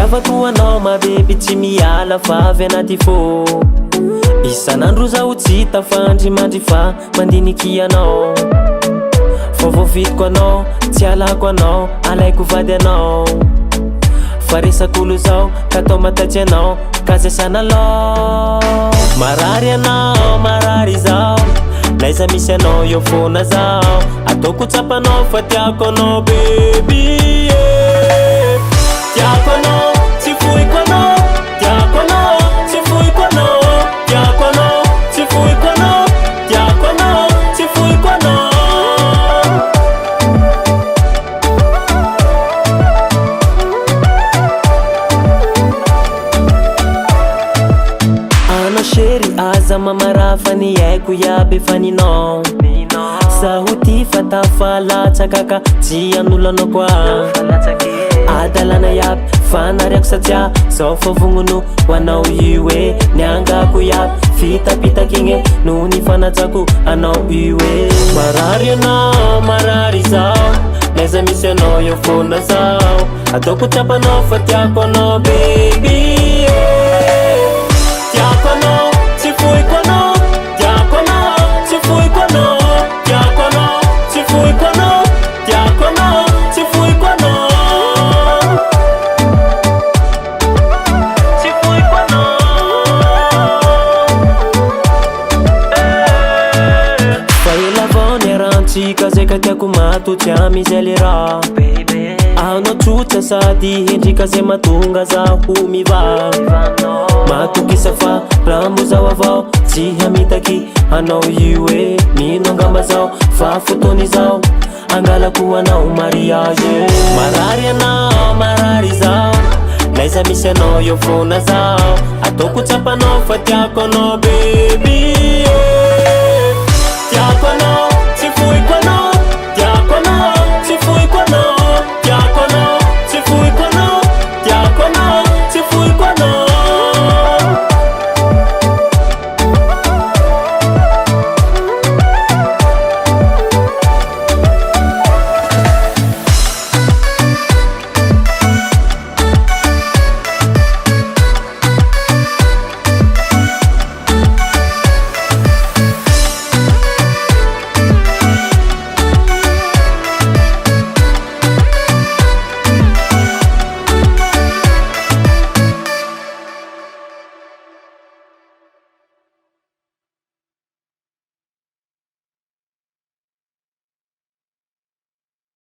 Itiavako anao ma baby tsy miala fa avy anaty fô. Isan'andro zaho tsy hita fandry mandry fa mandiniky anao. Fa voavitiko anao, tsy alako anao, alaiko vady anao. Fa resak'olo zao ka atao matatsy anao, ka zay sanalao. Marary anao, marary zao, laiza misy anao eo fona zao. Ataoko tsapanao fa tiako anao baby, yeah. Tiako anao, tsy foiko anao. Tiako anao, tsy foiko anao. Tiako anao, tsy foiko anao. Tiako anao, tsy foiko anao. Anao chéri aza mamara fa ny haiko iaby fa ninao. Zaho ty fatafalatsaka ka tsy an'olo anao koa. Adalana iaby fanariako satria zao fa vongono ho anao io e. Niangako iaby fitapitakigne no ny fanatsako anao io e. Marary anao, marary zao, laiza misy anao eo fona zao. Ataoko tsapanao fa tiako anao baby, yeah. Tiako anao, tsy foiko anao. Tiako anao, tsy foiko anao. Tiako anao, tsy foiko anao. Tiako anao, tsy foiko anao. Tsy foiko anao. Fa ela avao ny arantsika zay ka tiako matotsy amizay le raha. Anao tsotra sady hendrika zay mahatonga zaho miva. Matokisa fa raha mo zao avao tsy hamitaky anao io e. Mino angamba zao fa fotony zao angalako anao mariage. Marary anao, marary zao, laiza misy anao eo fona zao. Ataoko tsapanao fa tiako anao baby, yeah.